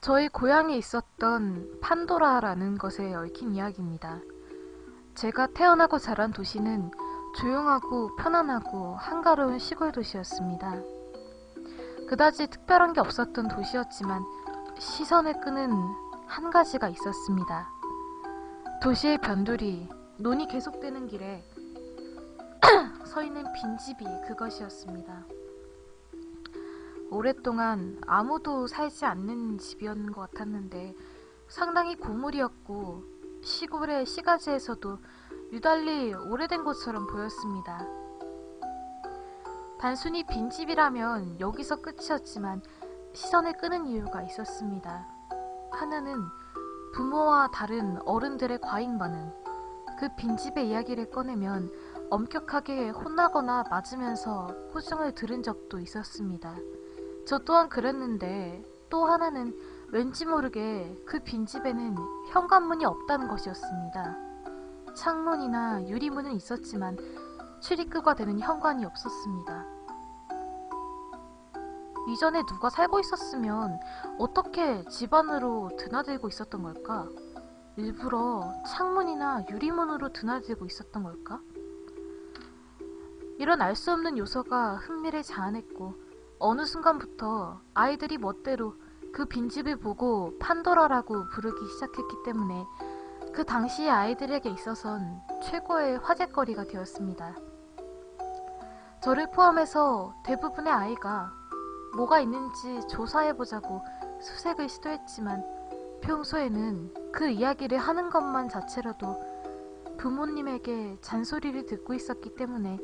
저희 고향에 있었던 판도라라는 것에 얽힌 이야기입니다. 제가 태어나고 자란 도시는 조용하고 편안하고 한가로운 시골 도시였습니다. 그다지 특별한 게 없었던 도시였지만 시선을 끄는 한 가지가 있었습니다. 도시의 변두리, 논이 계속되는 길에 서 있는 빈집이 그것이었습니다. 오랫동안 아무도 살지 않는 집이었는 것 같았는데 상당히 고물이었고 시골의 시가지에서도 유달리 오래된 곳처럼 보였습니다. 단순히 빈집이라면 여기서 끝이었지만 시선을 끄는 이유가 있었습니다. 하나는 부모와 다른 어른들의 과잉 반응. 그 빈집의 이야기를 꺼내면 엄격하게 혼나거나 맞으면서 호중을 들은 적도 있었습니다. 저 또한 그랬는데 또 하나는 왠지 모르게 그 빈집에는 현관문이 없다는 것이었습니다. 창문이나 유리문은 있었지만 출입구가 되는 현관이 없었습니다. 이전에 누가 살고 있었으면 어떻게 집 안으로 드나들고 있었던 걸까? 일부러 창문이나 유리문으로 드나들고 있었던 걸까? 이런 알 수 없는 요소가 흥미를 자아냈고 어느 순간부터 아이들이 멋대로 그 빈집을 보고 판도라라고 부르기 시작했기 때문에 그 당시의 아이들에게 있어선 최고의 화제거리가 되었습니다. 저를 포함해서 대부분의 아이가 뭐가 있는지 조사해보자고 수색을 시도했지만 평소에는 그 이야기를 하는 것만 자체로도 부모님에게 잔소리를 듣고 있었기 때문에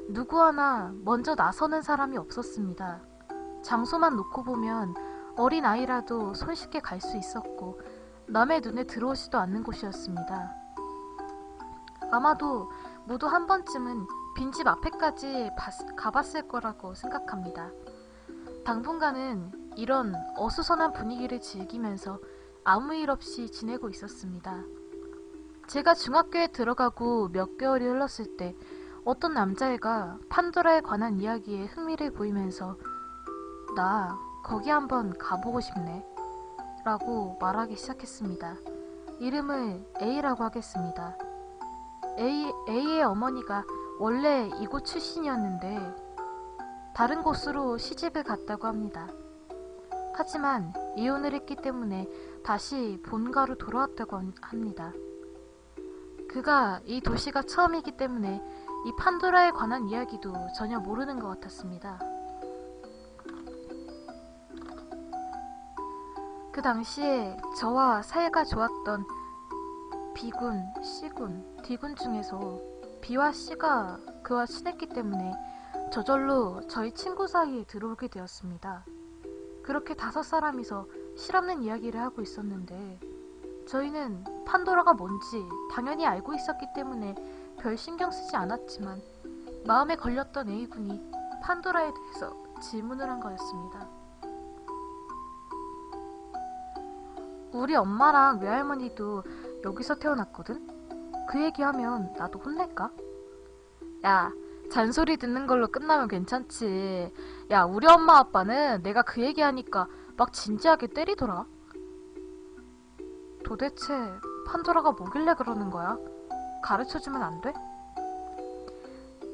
누구 하나 먼저 나서는 사람이 없었습니다. 장소만 놓고 보면 어린 아이라도 손쉽게 갈 수 있었고 남의 눈에 들어오지도 않는 곳이었습니다. 아마도 모두 한 번쯤은 빈집 앞에까지 가봤을 거라고 생각합니다. 당분간은 이런 어수선한 분위기를 즐기면서 아무 일 없이 지내고 있었습니다. 제가 중학교에 들어가고 몇 개월이 흘렀을 때 어떤 남자애가 판도라에 관한 이야기에 흥미를 보이면서 나 거기 한번 가보고 싶네 라고 말하기 시작했습니다. 이름을 A라고 하겠습니다. A의 어머니가 원래 이곳 출신이었는데 다른 곳으로 시집을 갔다고 합니다. 하지만 이혼을 했기 때문에 다시 본가로 돌아왔다고 합니다. 그가 이 도시가 처음이기 때문에 이 판도라에 관한 이야기도 전혀 모르는 것 같았습니다. 그 당시에 저와 사이가 좋았던 B군, C군, D군 중에서 B와 C가 그와 친했기 때문에 저절로 저희 친구 사이에 들어오게 되었습니다. 그렇게 5사람이서 실없는 이야기를 하고 있었는데 저희는 판도라가 뭔지 당연히 알고 있었기 때문에 별 신경 쓰지 않았지만 마음에 걸렸던 A군이 판도라에 대해서 질문을 한 거였습니다. 우리 엄마랑 외할머니도 여기서 태어났거든? 그 얘기하면 나도 혼낼까? 야, 잔소리 듣는 걸로 끝나면 괜찮지. 야, 우리 엄마 아빠는 내가 그 얘기하니까 막 진지하게 때리더라. 도대체 판도라가 뭐길래 그러는 거야? 가르쳐주면 안 돼?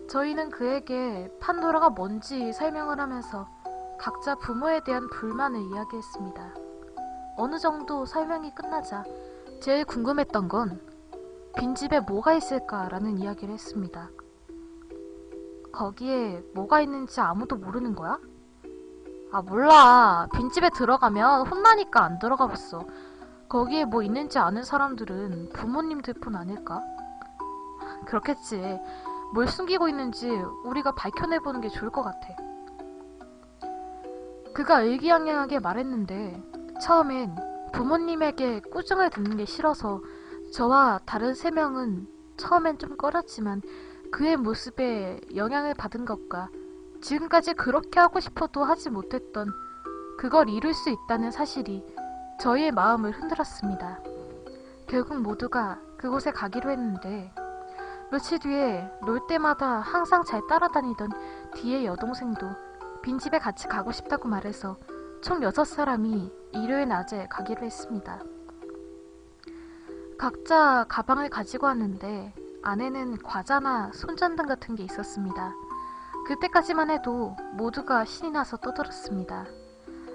저희는 그에게 판도라가 뭔지 설명을 하면서 각자 부모에 대한 불만을 이야기했습니다. 어느 정도 설명이 끝나자 제일 궁금했던 건 빈집에 뭐가 있을까라는 이야기를 했습니다. 거기에 뭐가 있는지 아무도 모르는 거야? 아, 몰라. 빈집에 들어가면 혼나니까 안 들어가 봤어. 거기에 뭐 있는지 아는 사람들은 부모님들 뿐 아닐까? 그렇겠지. 뭘 숨기고 있는지 우리가 밝혀내보는 게 좋을 것 같아. 그가 의기양양하게 말했는데 처음엔 부모님에게 꾸중을 듣는 게 싫어서 저와 다른 3명은 처음엔 좀 꺼렸지만 그의 모습에 영향을 받은 것과 지금까지 그렇게 하고 싶어도 하지 못했던 그걸 이룰 수 있다는 사실이 저희의 마음을 흔들었습니다. 결국 모두가 그곳에 가기로 했는데 며칠 뒤에 놀 때마다 항상 잘 따라다니던 D의 여동생도 빈집에 같이 가고 싶다고 말해서 총 6사람이 일요일 낮에 가기로 했습니다. 각자 가방을 가지고 왔는데 안에는 과자나 손전등 같은 게 있었습니다. 그때까지만 해도 모두가 신이 나서 떠들었습니다.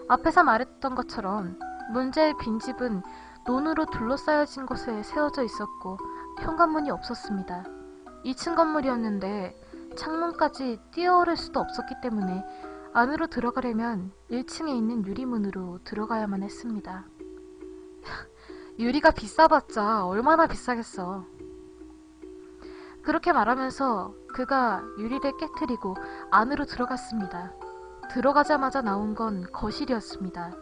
앞에서 말했던 것처럼 문제의 빈집은 논으로 둘러싸여진 곳에 세워져 있었고 현관문이 없었습니다. 2층 건물이었는데 창문까지 뛰어오를 수도 없었기 때문에 안으로 들어가려면 1층에 있는 유리문으로 들어가야만 했습니다. 유리가 비싸봤자 얼마나 비싸겠어. 그렇게 말하면서 그가 유리를 깨트리고 안으로 들어갔습니다. 들어가자마자 나온 건 거실이었습니다.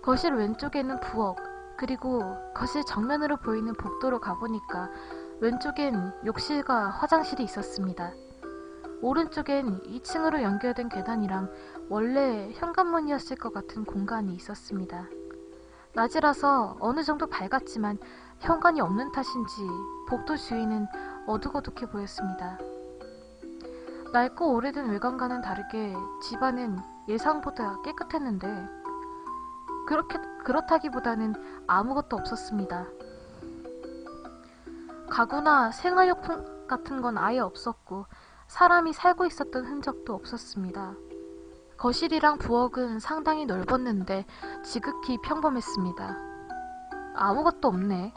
거실 왼쪽에는 부엌, 그리고 거실 정면으로 보이는 복도로 가보니까 왼쪽엔 욕실과 화장실이 있었습니다. 오른쪽엔 2층으로 연결된 계단이랑 원래 현관문이었을 것 같은 공간이 있었습니다. 낮이라서 어느 정도 밝았지만 현관이 없는 탓인지 복도 주위는 어둑어둑해 보였습니다. 낡고 오래된 외관과는 다르게 집안은 예상보다 깨끗했는데 그렇다기보다는 아무것도 없었습니다. 가구나 생활용품 같은 건 아예 없었고 사람이 살고 있었던 흔적도 없었습니다. 거실이랑 부엌은 상당히 넓었는데 지극히 평범했습니다. 아무것도 없네.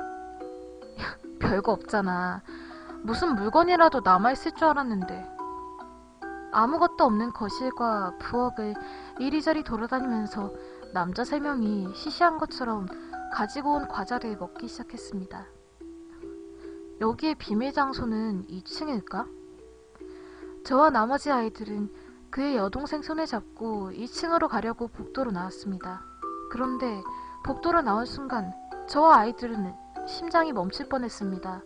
별거 없잖아. 무슨 물건이라도 남아있을 줄 알았는데. 아무것도 없는 거실과 부엌을 이리저리 돌아다니면서 남자 3명이 시시한 것처럼 가지고 온 과자를 먹기 시작했습니다. 여기의 비밀 장소는 2층일까? 저와 나머지 아이들은 그의 여동생 손을 잡고 2층으로 가려고 복도로 나왔습니다. 그런데 복도로 나온 순간 저와 아이들은 심장이 멈출 뻔했습니다.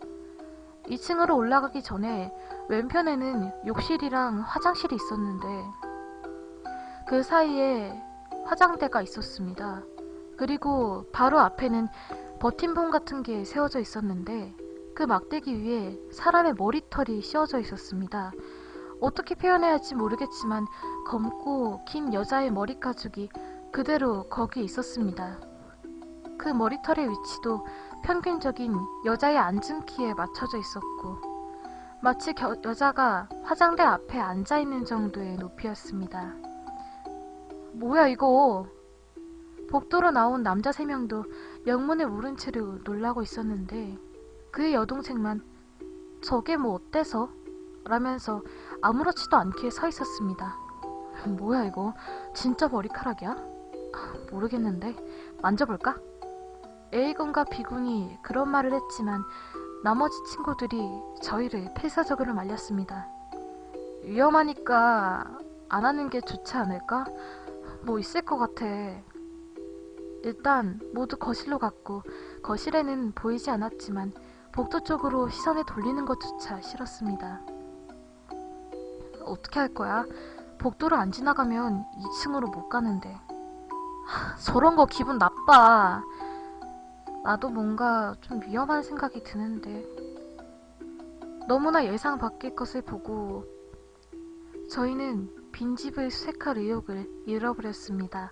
2층으로 올라가기 전에 왼편에는 욕실이랑 화장실이 있었는데 그 사이에 화장대가 있었습니다. 그리고 바로 앞에는 버팀봉 같은 게 세워져 있었는데 그 막대기 위에 사람의 머리털이 씌워져 있었습니다. 어떻게 표현해야 할지 모르겠지만 검고 긴 여자의 머리 가죽이 그대로 거기에 있었습니다. 그 머리털의 위치도 평균적인 여자의 앉은 키에 맞춰져 있었고 마치 여자가 화장대 앞에 앉아있는 정도의 높이였습니다. 뭐야 이거? 복도로 나온 남자 3명도 영문을 모른 채로 놀라고 있었는데 그의 여동생만 저게 뭐 어때서? 라면서 아무렇지도 않게 서 있었습니다. 뭐야 이거? 진짜 머리카락이야? 모르겠는데 만져볼까? A군과 B군이 그런 말을 했지만 나머지 친구들이 저희를 필사적으로 말렸습니다. 위험하니까 안 하는 게 좋지 않을까? 뭐 있을 것 같아. 일단 모두 거실로 갔고 거실에는 보이지 않았지만 복도 쪽으로 시선을 돌리는 것조차 싫었습니다. 어떻게 할 거야? 복도를 안 지나가면 2층으로 못 가는데. 저런 거 기분 나빠. 나도 뭔가 좀 위험한 생각이 드는데. 너무나 예상 밖의 것을 보고 저희는 빈집을 수색할 의욕을 잃어버렸습니다.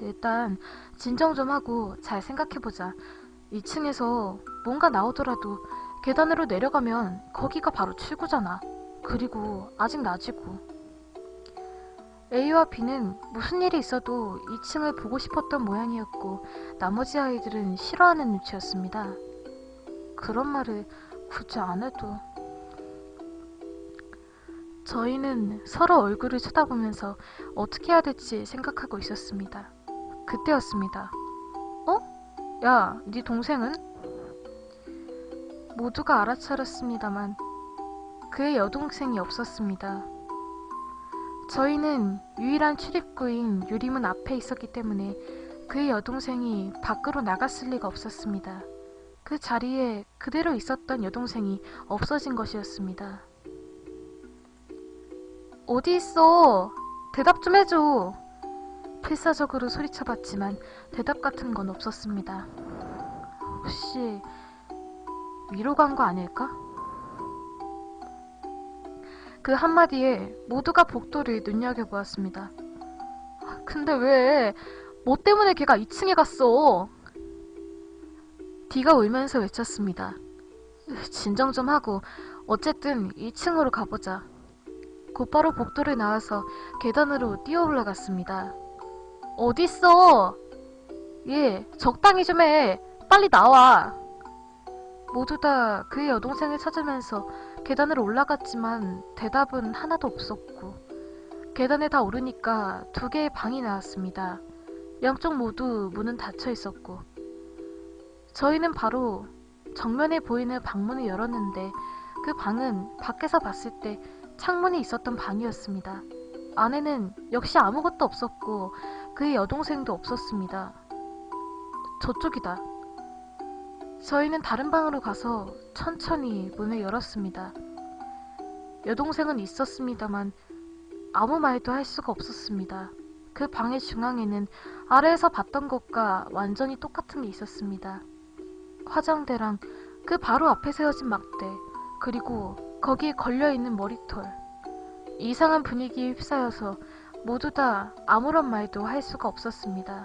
일단 진정 좀 하고 잘 생각해보자. 2층에서 뭔가 나오더라도 계단으로 내려가면 거기가 바로 출구잖아. 그리고 아직 낮이고. A와 B는 무슨 일이 있어도 2층을 보고 싶었던 모양이었고 나머지 아이들은 싫어하는 눈치였습니다. 그런 말을 굳이 안 해도. 저희는 서로 얼굴을 쳐다보면서 어떻게 해야 될지 생각하고 있었습니다. 그때였습니다. 어? 야, 네 동생은? 모두가 알아차렸습니다만 그의 여동생이 없었습니다. 저희는 유일한 출입구인 유리문 앞에 있었기 때문에 그의 여동생이 밖으로 나갔을 리가 없었습니다. 그 자리에 그대로 있었던 여동생이 없어진 것이었습니다. 어디 있어? 대답 좀 해줘. 필사적으로 소리쳐봤지만 대답 같은 건 없었습니다. 혹시 위로 간 거 아닐까? 그 한마디에 모두가 복도를 눈여겨보았습니다. 근데 왜? 뭐 때문에 걔가 2층에 갔어? D가 울면서 외쳤습니다. 진정 좀 하고 어쨌든 2층으로 가보자. 곧바로 복도를 나와서 계단으로 뛰어 올라갔습니다. 어딨어? 예, 적당히 좀 해. 빨리 나와. 모두 다 그의 여동생을 찾으면서 계단으로 올라갔지만 대답은 하나도 없었고 계단에 다 오르니까 2개의 방이 나왔습니다. 양쪽 모두 문은 닫혀 있었고 저희는 바로 정면에 보이는 방문을 열었는데 그 방은 밖에서 봤을 때 창문이 있었던 방이었습니다. 안에는 역시 아무것도 없었고 그의 여동생도 없었습니다. 저쪽이다. 저희는 다른 방으로 가서 천천히 문을 열었습니다. 여동생은 있었습니다만 아무 말도 할 수가 없었습니다. 그 방의 중앙에는 아래에서 봤던 것과 완전히 똑같은 게 있었습니다. 화장대랑 그 바로 앞에 세워진 막대, 그리고 거기에 걸려있는 머리털. 이상한 분위기에 휩싸여서 모두 다 아무런 말도 할 수가 없었습니다.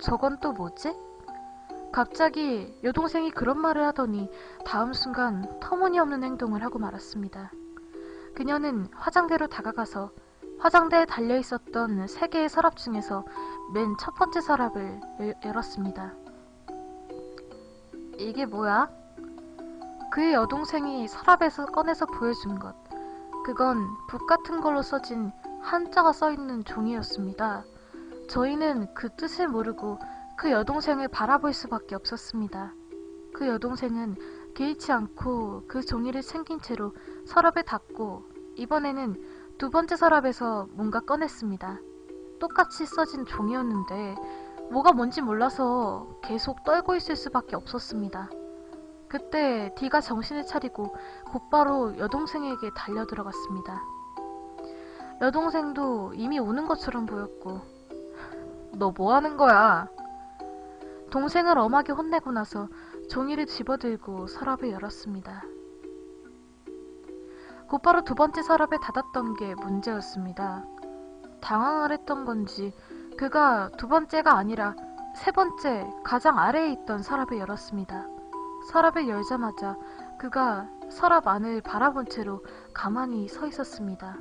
저건 또 뭐지? 갑자기 여동생이 그런 말을 하더니 다음 순간 터무니없는 행동을 하고 말았습니다. 그녀는 화장대로 다가가서 화장대에 달려있었던 3개의 서랍 중에서 맨 첫 번째 서랍을 열었습니다. 이게 뭐야? 그의 여동생이 서랍에서 꺼내서 보여준 것. 그건 붓 같은 걸로 써진 한자가 써있는 종이였습니다. 저희는 그 뜻을 모르고 그 여동생을 바라볼 수밖에 없었습니다. 그 여동생은 개의치 않고 그 종이를 챙긴 채로 서랍에 닫고 이번에는 2번째 서랍에서 뭔가 꺼냈습니다. 똑같이 써진 종이였는데 뭐가 뭔지 몰라서 계속 떨고 있을 수밖에 없었습니다. 그때 D가 정신을 차리고 곧바로 여동생에게 달려들어갔습니다. 여동생도 이미 우는 것처럼 보였고 너 뭐하는 거야? 동생을 엄하게 혼내고 나서 종이를 집어들고 서랍을 열었습니다. 곧바로 2번째 서랍에 닫았던 게 문제였습니다. 당황을 했던 건지 그가 2번째가 아니라 3번째 가장 아래에 있던 서랍을 열었습니다. 서랍을 열자마자 그가 서랍 안을 바라본 채로 가만히 서 있었습니다.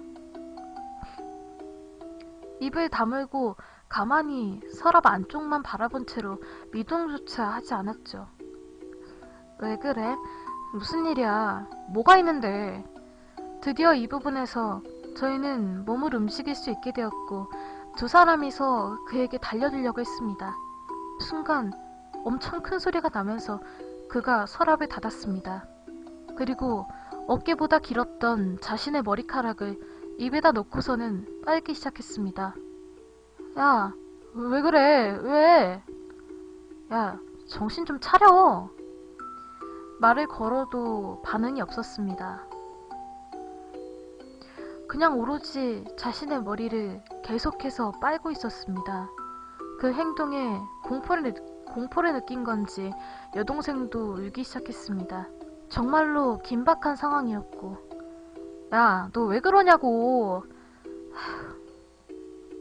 입을 다물고 가만히 서랍 안쪽만 바라본 채로 미동조차 하지 않았죠. 왜 그래? 무슨 일이야? 뭐가 있는데? 드디어 이 부분에서 저희는 몸을 움직일 수 있게 되었고 2 사람이서 그에게 달려들려고 했습니다. 순간 엄청 큰 소리가 나면서 그가 서랍을 닫았습니다. 그리고 어깨보다 길었던 자신의 머리카락을 입에다 넣고서는 빨기 시작했습니다. 야, 왜 그래? 왜? 야, 정신 좀 차려. 말을 걸어도 반응이 없었습니다. 그냥 오로지 자신의 머리를 계속해서 빨고 있었습니다. 그 행동에 공포를 느낀 건지 여동생도 울기 시작했습니다. 정말로 긴박한 상황이었고 야, 너 왜 그러냐고.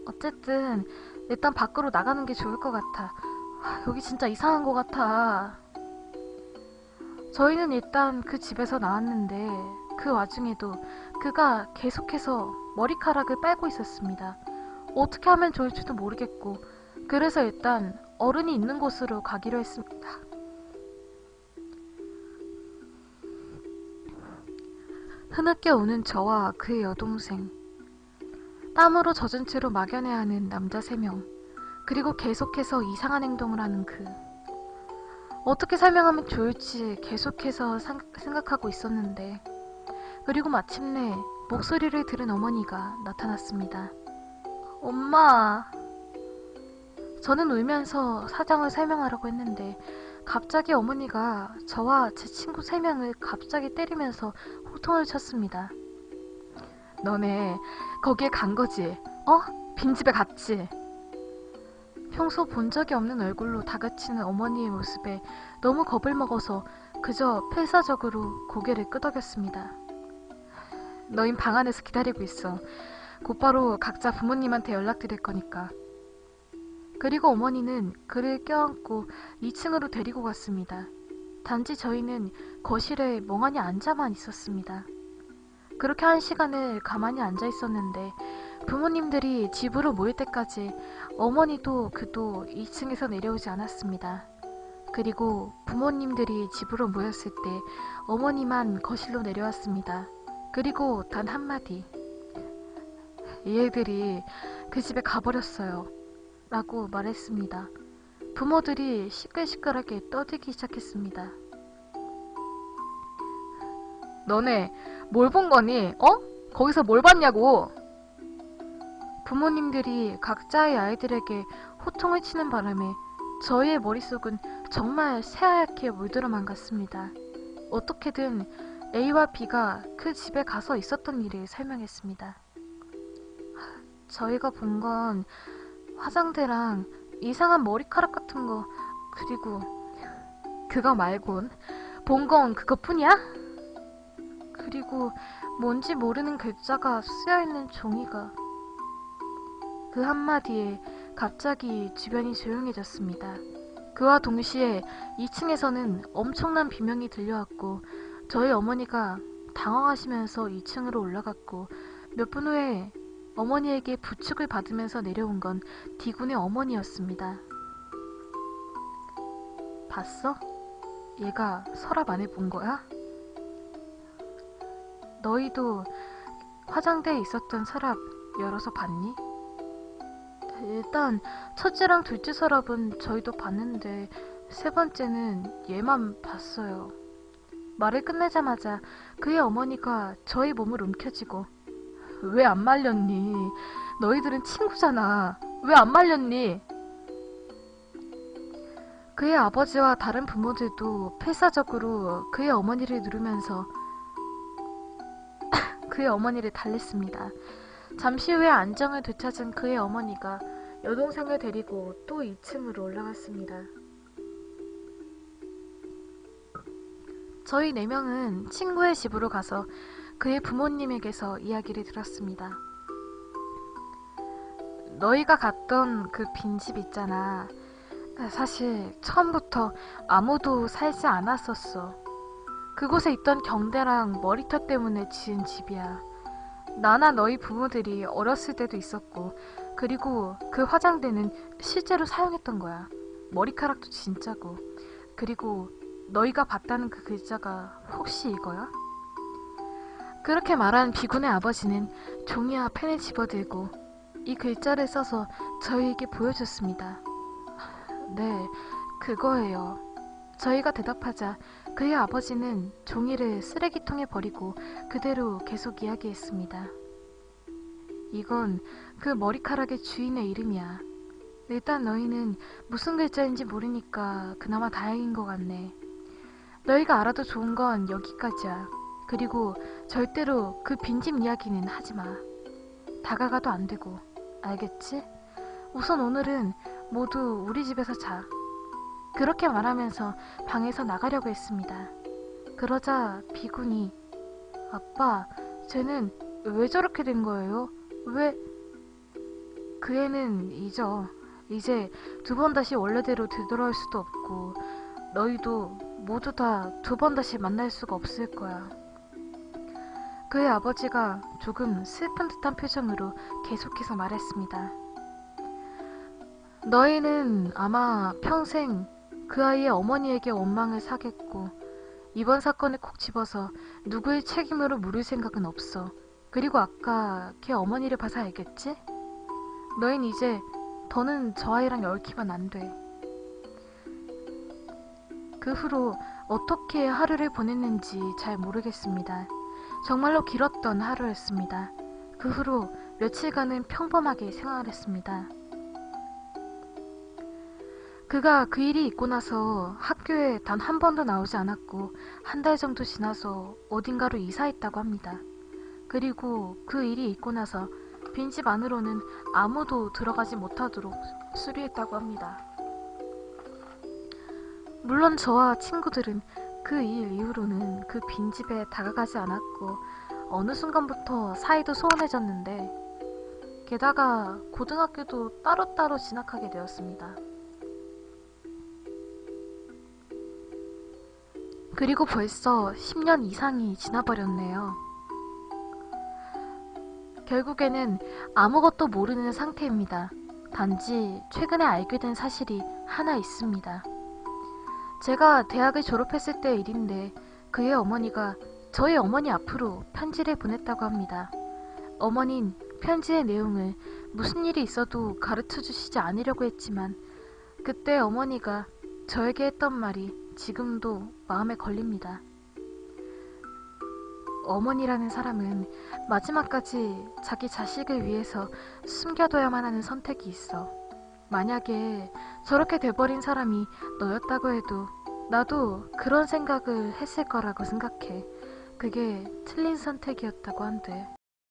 어쨌든 일단 밖으로 나가는 게 좋을 것 같아. 여기 진짜 이상한 것 같아. 저희는 일단 그 집에서 나왔는데 그 와중에도 그가 계속해서 머리카락을 빨고 있었습니다. 어떻게 하면 좋을지도 모르겠고 그래서 일단 어른이 있는 곳으로 가기로 했습니다. 흐느껴 우는 저와 그의 여동생, 땀으로 젖은 채로 막연해야 하는 남자 3명, 그리고 계속해서 이상한 행동을 하는 그. 어떻게 설명하면 좋을지 계속해서 생각하고 있었는데 그리고 마침내 목소리를 들은 어머니가 나타났습니다. 엄마. 저는 울면서 사정을 설명하려고 했는데 갑자기 어머니가 저와 제 친구 3명을 갑자기 때리면서 호통을 쳤습니다. 너네 거기에 간 거지? 빈집에 갔지? 평소 본 적이 없는 얼굴로 다그치는 어머니의 모습에 너무 겁을 먹어서 그저 필사적으로 고개를 끄덕였습니다. 너흰 방 안에서 기다리고 있어. 곧바로 각자 부모님한테 연락드릴 거니까. 그리고 어머니는 그를 껴안고 2층으로 데리고 갔습니다. 단지 저희는 거실에 멍하니 앉아만 있었습니다. 그렇게 1시간을 가만히 앉아 있었는데 부모님들이 집으로 모일 때까지 어머니도 그도 2층에서 내려오지 않았습니다. 그리고 부모님들이 집으로 모였을 때 어머니만 거실로 내려왔습니다. 그리고 단 한마디. 얘들이 그 집에 가버렸어요. 라고 말했습니다. 부모들이 시끌시끌하게 떠들기 시작했습니다. 너네 뭘 본 거니? 거기서 뭘 봤냐고? 부모님들이 각자의 아이들에게 호통을 치는 바람에 저희의 머릿속은 정말 새하얗게 물들어만 갔습니다. 어떻게든 A와 B가 그 집에 가서 있었던 일을 설명했습니다. 저희가 본 건 화장대랑 이상한 머리카락 같은 거, 그리고 그거 말곤 본 건 그것뿐이야? 그리고 뭔지 모르는 글자가 쓰여있는 종이가. 그 한마디에 갑자기 주변이 조용해졌습니다. 그와 동시에 2층에서는 엄청난 비명이 들려왔고 저희 어머니가 당황하시면서 2층으로 올라갔고 몇 분 후에 어머니에게 부축을 받으면서 내려온 건 디군의 어머니였습니다. 봤어? 얘가 서랍 안에 본 거야? 너희도 화장대에 있었던 서랍 열어서 봤니? 일단 첫째랑 둘째 서랍은 저희도 봤는데 세 번째는 얘만 봤어요. 말을 끝내자마자 그의 어머니가 저희 몸을 움켜쥐고 왜 안 말렸니? 너희들은 친구잖아. 왜 안 말렸니? 그의 아버지와 다른 부모들도 필사적으로 그의 어머니를 누르면서 그의 어머니를 달랬습니다. 잠시 후에 안정을 되찾은 그의 어머니가 여동생을 데리고 또 2층으로 올라갔습니다. 저희 4명은 친구의 집으로 가서 그의 부모님에게서 이야기를 들었습니다. 너희가 갔던 그 빈집 있잖아. 사실 처음부터 아무도 살지 않았었어. 그곳에 있던 경대랑 머리터 때문에 지은 집이야. 나나 너희 부모들이 어렸을 때도 있었고, 그리고 그 화장대는 실제로 사용했던 거야. 머리카락도 진짜고. 그리고 너희가 봤다는 그 글자가 혹시 이거야? 그렇게 말한 비군의 아버지는 종이와 펜을 집어들고 이 글자를 써서 저희에게 보여줬습니다. 네, 그거예요. 저희가 대답하자 그의 아버지는 종이를 쓰레기통에 버리고 그대로 계속 이야기했습니다. 이건 그 머리카락의 주인의 이름이야. 일단 너희는 무슨 글자인지 모르니까 그나마 다행인 것 같네. 너희가 알아도 좋은 건 여기까지야. 그리고 절대로 그 빈집 이야기는 하지마. 다가가도 안 되고. 알겠지? 우선 오늘은 모두 우리 집에서 자. 그렇게 말하면서 방에서 나가려고 했습니다. 그러자 비군이 아빠, 쟤는 왜 저렇게 된 거예요? 왜? 그 애는 잊어. 이제 2번 다시 원래대로 되돌아올 수도 없고 너희도 모두 다 2번 다시 만날 수가 없을 거야. 그의 아버지가 조금 슬픈 듯한 표정으로 계속해서 말했습니다. 너희는 아마 평생 그 아이의 어머니에게 원망을 사겠고 이번 사건을 콕 집어서 누구의 책임으로 물을 생각은 없어. 그리고 아까 걔 어머니를 봐서 알겠지? 너흰 이제 더는 저 아이랑 얽히면 안 돼. 그 후로 어떻게 하루를 보냈는지 잘 모르겠습니다. 정말로 길었던 하루였습니다. 그 후로 며칠간은 평범하게 생활했습니다. 그가 그 일이 있고 나서 학교에 단 한 번도 나오지 않았고 1달 정도 지나서 어딘가로 이사했다고 합니다. 그리고 그 일이 있고 나서 빈집 안으로는 아무도 들어가지 못하도록 수리했다고 합니다. 물론 저와 친구들은 그 일 이후로는 그 빈집에 다가가지 않았고 어느 순간부터 사이도 소원해졌는데 게다가 고등학교도 따로따로 진학하게 되었습니다. 그리고 벌써 10년 이상이 지나버렸네요. 결국에는 아무것도 모르는 상태입니다. 단지 최근에 알게 된 사실이 하나 있습니다. 제가 대학을 졸업했을 때의 일인데 그의 어머니가 저희 어머니 앞으로 편지를 보냈다고 합니다. 어머닌 편지의 내용을 무슨 일이 있어도 가르쳐 주시지 않으려고 했지만 그때 어머니가 저에게 했던 말이 지금도 마음에 걸립니다. 어머니라는 사람은 마지막까지 자기 자식을 위해서 숨겨둬야만 하는 선택이 있어. 만약에 저렇게 돼버린 사람이 너였다고 해도 나도 그런 생각을 했을 거라고 생각해. 그게 틀린 선택이었다고 한들.